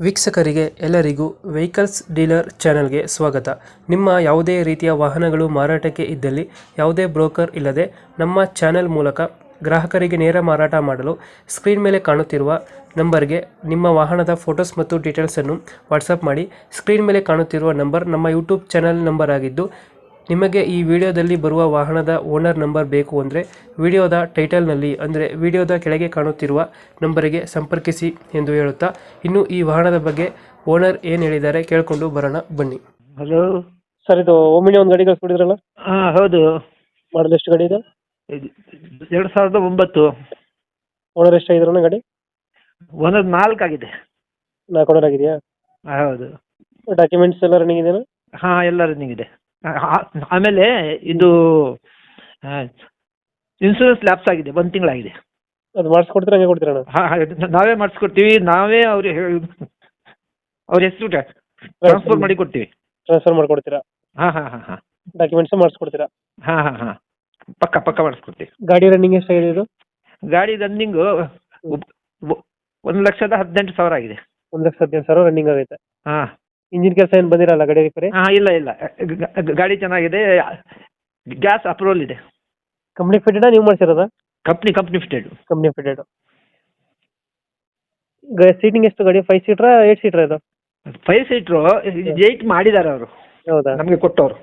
ವೀಕ್ಷಕರಿಗೆ ಎಲ್ಲರಿಗೂ vehicles dealer ಚಾನೆಲ್ಗೆ ಸ್ವಾಗತ. ನಿಮ್ಮ ಯಾವುದೇ ರೀತಿಯ ವಾಹನಗಳು ಮಾರಾಟಕ್ಕೆ ಇದ್ದಲ್ಲಿ ಯಾವುದೇ ಬ್ರೋಕರ್ ಇಲ್ಲದೆ ನಮ್ಮ ಚಾನೆಲ್ ಮೂಲಕ ಗ್ರಾಹಕರಿಗೆ ನೇರ ಮಾರಾಟ ಮಾಡಲು ಸ್ಕ್ರೀನ್ ಮೇಲೆ ಕಾಣುತ್ತಿರುವ ನಂಬರ್ಗೆ ನಿಮ್ಮ ವಾಹನದ ಫೋಟೋಸ್ ಮತ್ತು ಡೀಟೇಲ್ಸನ್ನು ವಾಟ್ಸಪ್ ಮಾಡಿ. ಸ್ಕ್ರೀನ್ ಮೇಲೆ ಕಾಣುತ್ತಿರುವ ನಂಬರ್ ನಮ್ಮ ಯೂಟ್ಯೂಬ್ ಚಾನೆಲ್ ನಂಬರ್ ಆಗಿದ್ದು, ನಿಮಗೆ ಈ ವಿಡಿಯೋದಲ್ಲಿ ಬರುವ ವಾಹನದ ಓನರ್ ನಂಬರ್ ಬೇಕು ಅಂದರೆ ವಿಡಿಯೋದ ಟೈಟಲ್ನಲ್ಲಿ ಅಂದರೆ ವಿಡಿಯೋದ ಕೆಳಗೆ ಕಾಣುತ್ತಿರುವ ನಂಬರಿಗೆ ಸಂಪರ್ಕಿಸಿ ಎಂದು ಹೇಳುತ್ತಾ, ಇನ್ನು ಈ ವಾಹನದ ಬಗ್ಗೆ ಓನರ್ ಏನು ಹೇಳಿದ್ದಾರೆ ಕೇಳಿಕೊಂಡು ಬರೋಣ ಬನ್ನಿ. ಹಲೋ ಸರ್, ಇದು ಓಮಿನಿ ಒಂದು ಗಾಡಿ ಕಳಿಸ್ಬಿಟ್ಟಿದ್ರಲ್ಲ, ಹಾಂ ಹೌದು. ಮಾಡಲ್ ಎಷ್ಟು ಗಾಡಿ ಇದೆ? 2009. ಓನರ್ ಎಷ್ಟಾಗಿದ್ರಣ್ಣ ಗಾಡಿ? ಒಂದೊಂದು 4 ಆಗಿದೆ. 4 ಓನರ್ ಆಗಿದೆಯಾ? ಹೌದು. ಡಾಕ್ಯುಮೆಂಟ್ಸ್ ಎಲ್ಲ ರನ್ನಿಂಗ್ ಇದೆಯಾ? ಹಾಂ, ಎಲ್ಲ ರನ್ನಿಂಗ್ ಇದೆ. ಆಮೇಲೆ ಇದು ಇನ್ಸೂರೆನ್ಸ್ ಲ್ಯಾಪ್ಸ್ ಆಗಿದೆ, 1 ತಿಂಗಳಾಗಿದೆ. ಅದು ಮಾಡಿಸ್ಕೊಡ್ತೀರಾ, ಹಂಗೆ ಕೊಡ್ತೀರಣ್ಣ? ಹಾಂ, ನಾವೇ ಮಾಡಿಸ್ಕೊಡ್ತೀವಿ. ನಾವೇ ಅವ್ರ ಹೆಸರು ಟ್ರಾನ್ಸ್ಫರ್ ಮಾಡಿ ಕೊಡ್ತೀವಿ. ಟ್ರಾನ್ಸ್ಫರ್ ಮಾಡ್ಕೊಡ್ತೀರಾ? ಹಾಂ ಹಾಂ ಹಾಂ ಹಾಂ. ಡಾಕ್ಯುಮೆಂಟ್ಸ್ ಮಾಡಿಸ್ಕೊಡ್ತೀರಾ? ಹಾಂ ಹಾಂ ಹಾಂ, ಪಕ್ಕ ಮಾಡಿಸ್ಕೊಡ್ತೀವಿ. ಗಾಡಿ ರನ್ನಿಂಗ್ ಎಷ್ಟಾಗಿದೆ ಇದು? ಗಾಡಿ ರನ್ನಿಂಗು 1,18,000 ಆಗಿದೆ. 1,18,000 ರನ್ನಿಂಗ್ ಆಗೈತೆ. ಹಾಂ. ಇಂಜಿನ್ ಕೆಲಸ ಏನು ಬಂದಿರಲ್ಲ ಗಾಡಿ ರಿಪೇರಿ? ಹಾಂ, ಇಲ್ಲ. ಗಾಡಿ ಚೆನ್ನಾಗಿದೆ. ಗ್ಯಾಸ್ ಅಪ್ರೂವಲ್ ಇದೆ. ಕಂಪ್ನಿ ಫಿಟೆಡಾ, ನೀವು ಮಾಡಿಸಿರೋದಾ? Company fitted. Company fitted. Seating ಎಷ್ಟು ಗಾಡಿ? 5 ಸೀಟ್ರಾ 8 ಸೀಟ್ರಾ ಇದು? 5 ಸೀಟ್ರು 8 ಮಾಡಿದ್ದಾರೆ ಅವರು, ಹೌದಾ? ನಮಗೆ ಕೊಟ್ಟವರು.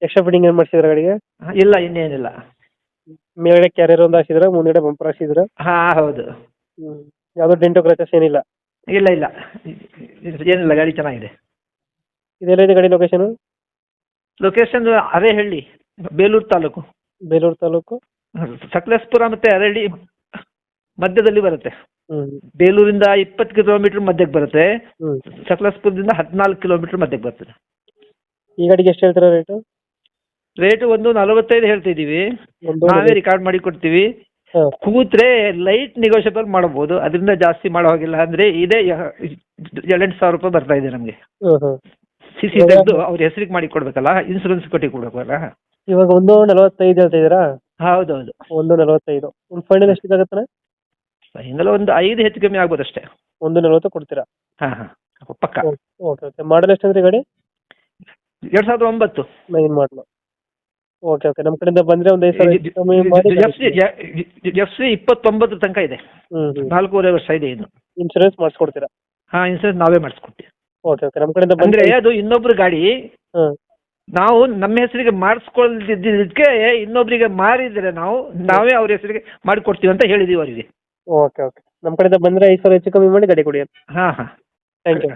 ಎಕ್ಸ್ಟ್ರಾ ಫಿಟ್ಟಿಂಗ್ ಏನು ಮಾಡಿಸಿದ್ರ ಗಾಡಿಗೆ? ಇಲ್ಲ, ಇನ್ನೇನಿಲ್ಲ. ಮೇಲ್ಗಡೆ ಕ್ಯಾರಿಯರ್ ಒಂದು ಹಾಕಿದ್ರ, ಮುಂದ್ಗಡೆ ಬಂಪರ್ ಹಾಕಿದ್ರ? ಹಾಂ ಹೌದು. ಯಾವುದೋ ಡೆಂಟೋ ಕ್ರಚಸ್ ಏನಿಲ್ಲ? ಇಲ್ಲ ಏನಿಲ್ಲ, ಗಾಡಿ ಚೆನ್ನಾಗಿದೆ. ಇದೆಲ್ಲ ಇದೆ ಗಾಡಿ ಲೊಕೇಶನ್? ಲೊಕೇಶನ್ ಅರೇಹಳ್ಳಿ, ಬೇಲೂರು ತಾಲೂಕು. ಬೇಲೂರು ತಾಲೂಕು, ಸಕಲೇಶಪುರ ಮತ್ತು ಅರೇಹಳ್ಳಿ ಮಧ್ಯದಲ್ಲಿ ಬರುತ್ತೆ. ಬೇಲೂರಿಂದ 20 ಕಿಲೋಮೀಟರ್ ಮಧ್ಯಕ್ಕೆ ಬರುತ್ತೆ. ಸಕಲೇಶಪುರದಿಂದ 14 ಕಿಲೋಮೀಟರ್ ಮಧ್ಯಕ್ಕೆ ಬರ್ತದೆ. ಈ ಗಾಡಿಗೆ ಎಷ್ಟು ಹೇಳ್ತೀರಾ ರೇಟು? ರೇಟು 1,45 ಹೇಳ್ತಿದ್ದೀವಿ. ನಾವೇ ರಿಕಾರ್ಡ್ ಮಾಡಿ ಕೊಡ್ತೀವಿ. ಕೂತ್ರೆ ಲೈಟ್ ನೆಗೋಷಿಯಬಲ್ ಮಾಡಬಹುದು, ಅದರಿಂದ ಜಾಸ್ತಿ ಮಾಡೋ ಹಾಗಿಲ್ಲ. ಅಂದ್ರೆ ಇದೇ 8,000 ರೂಪಾಯಿ ಬರ್ತಾ ಇದೆ ನಮಗೆ. CC ತೆಗೆದು ಅವ್ರ ಹೆಸರಿಗೆ ಮಾಡಿ ಕೊಡ್ಬೇಕಲ್ಲ, ಇನ್ಸೂರೆನ್ಸ್ ಕಟ್ಟಿ ಕೊಡ್ಬೇಕಲ್ಲ. ಇವಾಗ 1,45 ಹೇಳ್ತಾ ಇದ್ದೀರಾ? ಹೌದೌದು. 1,45. ಒಂದು ಫೈನಲ್ ಎಷ್ಟಿದಾಗತ್ತೆ? ಫೈನಲ್ ಒಂದು 5 ಹೆಚ್ಚು ಕಮ್ಮಿ ಆಗ್ಬೋದು ಅಷ್ಟೇ. 1,40 ಕೊಡ್ತೀರಾ? ಹಾಂ ಪಕ್ಕ. ಓಕೆ. ಮಾಡಲ್ ಎಷ್ಟಂದ್ರೆ ಗಾಡಿ? 2009 9 ಮಾಡಲು. ಓಕೆ. ನಮ್ಮ ಕಡೆಯಿಂದ ಬಂದ್ರೆ ಒಂದು 5,000 ಕಮ್ಮಿ ಮಾಡಿ. FC 29 ತನಕ ಇದೆ. 4.5 ವರ್ಷ ಇದೆ ಇನ್ನು. ಇನ್ಸೂರೆನ್ಸ್ ಮಾಡಿಸ್ಕೊಡ್ತೀರಾ? ಹಾಂ, ಇನ್ಸೂರೆನ್ಸ್ ನಾವೇ ಮಾಡಿಸ್ಕೊಡ್ತೀವಿ. ಓಕೆ. ನಮ್ಮ ಕಡೆಯಿಂದ ಅಂದ್ರೆ ಅದು ಇನ್ನೊಬ್ರು ಗಾಡಿ, ನಾವು ನಮ್ಮ ಹೆಸರಿಗೆ ಮಾಡಿಸ್ಕೊಳ್ದಿದ್ದಕ್ಕೆ ಇನ್ನೊಬ್ರಿಗೆ ಮಾರಿದ್ರೆ ನಾವೇ ಅವ್ರ ಹೆಸರಿಗೆ ಮಾಡಿಕೊಡ್ತೀವಿ ಅಂತ ಹೇಳಿದೀವಿ ಅವರಿಗೆ. ಓಕೆ. ನಮ್ಮ ಕಡೆಯಿಂದ ಬಂದ್ರೆ 5,000 ಹೆಚ್ಚು ಕಮ್ಮಿ ಮಾಡಿ ಗಾಡಿ ಕೊಡಿ. ಹಾಂ. Thank you.